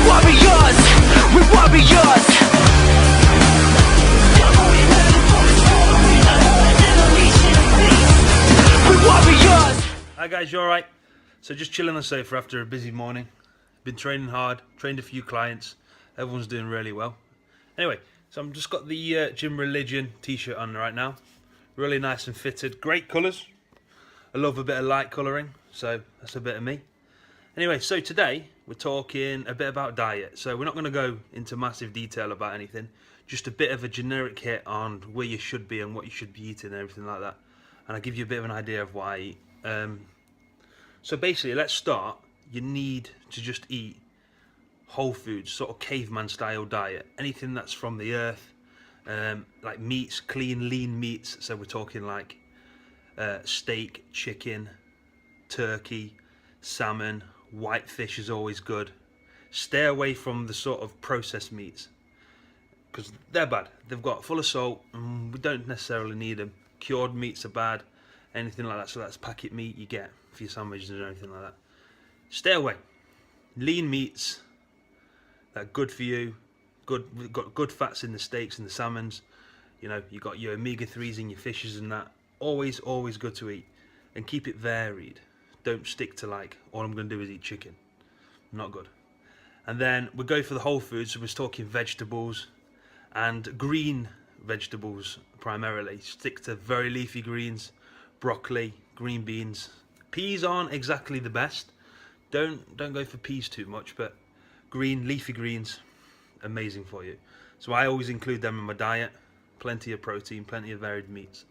warriors, we're warriors. We're warriors. Hi guys, you alright? So just chilling on the sofa after a busy morning. Been training hard, trained a few clients. Everyone's doing really well. Anyway, so I've just got the Gym Religion t-shirt on right now. Really nice and fitted, great colours. I love a bit of light colouring, so that's a bit of me. Anyway, so today we're talking a bit about diet. So we're not going to go into massive detail about anything, just a bit of a generic hit on where you should be and what you should be eating and everything like that. And I'll give you a bit of an idea of why I eat. So basically, let's start. You need to just eat whole foods, sort of caveman style diet. Anything that's from the earth, like meats, clean, lean meats. So we're talking like steak, chicken, turkey, salmon, white fish is always good. Stay away from the sort of processed meats because they're bad. They've got full of salt and we don't necessarily need them. Cured meats are bad, anything like that. So that's packet meat you get for your sandwiches or anything like that. Stay away. Lean meats that are good for you. We've got good fats in the steaks and the salmons. You know, you got your omega-3s in your fishes and that. Always good to eat, and keep it varied. Don't stick to like all I'm going to do is eat chicken. Not good. And then we go for the whole foods. So we're talking vegetables and green vegetables primarily. Stick to very leafy greens, broccoli, green beans. Peas aren't exactly the best. Don't go for peas too much, but green leafy greens, amazing for you. So I always include them in my diet. Plenty of protein, plenty of varied meats.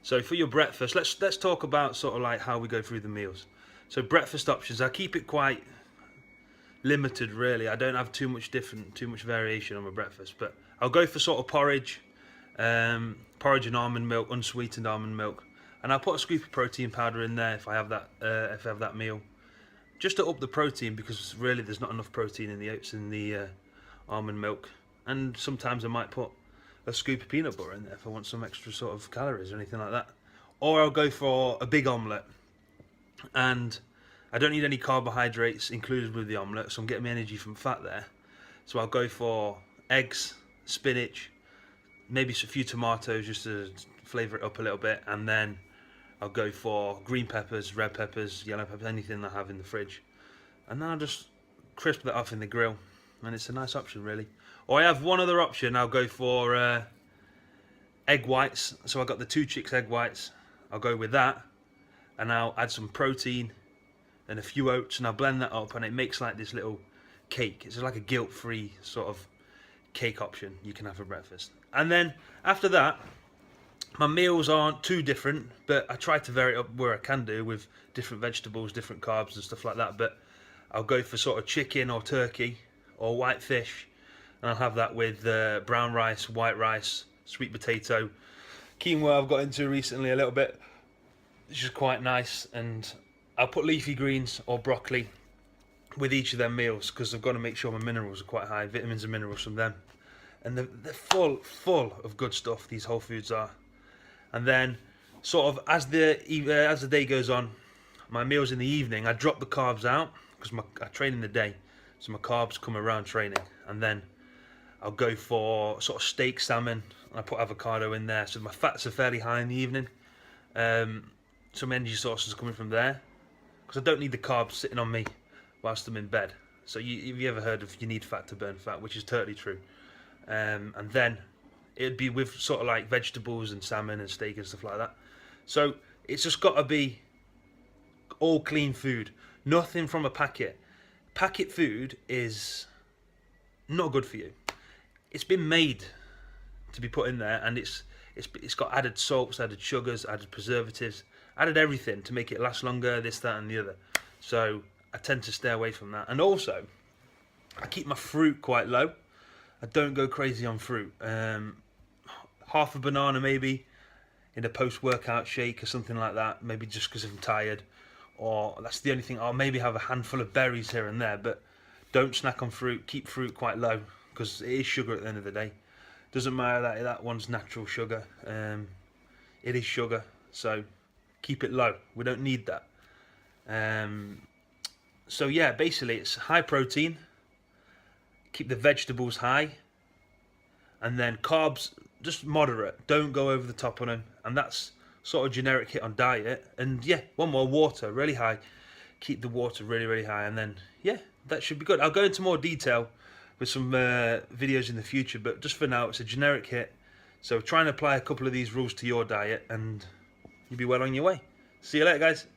So for your breakfast, let's talk about sort of like how we go through the meals. So breakfast options, I keep it quite limited really. I don't have too much variation on my breakfast, but I'll go for sort of porridge, porridge and almond milk, unsweetened almond milk, and I'll put a scoop of protein powder in there if I have that meal, just to up the protein because really there's not enough protein in the oats and the almond milk. And sometimes I might put a scoop of peanut butter in there if I want some extra sort of calories or anything like that. Or I'll go for a big omelette, and I don't need any carbohydrates included with the omelette, so I'm getting my energy from fat there. So I'll go for eggs, spinach, maybe a few tomatoes just to flavour it up a little bit, and then I'll go for green peppers, red peppers, yellow peppers, anything I have in the fridge, and then I'll just crisp that off in the grill, and it's a nice option really. Or I have one other option. I'll go for egg whites. So I got the 2 chicks egg whites. I'll go with that, and I'll add some protein and a few oats, and I'll blend that up, and it makes like this little cake. It's like a guilt-free sort of cake option you can have for breakfast. And then after that, my meals aren't too different, but I try to vary it up where I can do with different vegetables, different carbs and stuff like that. But I'll go for sort of chicken or turkey or white fish, and I'll have that with brown rice, white rice, sweet potato, quinoa I've got into recently a little bit, which is quite nice. And I'll put leafy greens or broccoli with each of them meals because I've got to make sure my minerals are quite high, vitamins and minerals from them. And they're full of good stuff, these whole foods are. And then sort of as the day goes on, my meals in the evening, I drop the carbs out because I train in the day, so my carbs come around training. And then I'll go for sort of steak, salmon. I put avocado in there, so my fats are fairly high in the evening. Some energy sources coming from there because I don't need the carbs sitting on me whilst I'm in bed. So have you ever heard of you need fat to burn fat, which is totally true. And then it'd be with sort of like vegetables and salmon and steak and stuff like that. So it's just got to be all clean food, nothing from a packet. Packet food is not good for you. It's been made to be put in there, and it's got added salts, added sugars, added preservatives, added everything to make it last longer, this, that and the other. So I tend to stay away from that. And also I keep my fruit quite low. I don't go crazy on fruit. Half a banana maybe in a post-workout shake or something like that, maybe just because I'm tired, or that's the only thing. I'll maybe have a handful of berries here and there, but don't snack on fruit. Keep fruit quite low because it is sugar at the end of the day. Doesn't matter that one's natural sugar. It is sugar, so keep it low. We don't need that. So yeah, basically it's high protein, keep the vegetables high, and then carbs just moderate. Don't go over the top on them, and that's sort of generic hit on diet. And yeah, one more, water really high. Keep the water really high, and then yeah, that should be good. I'll go into more detail with some videos in the future, but just for now, it's a generic hit. So try and apply a couple of these rules to your diet, and you'll be well on your way. See you later, guys.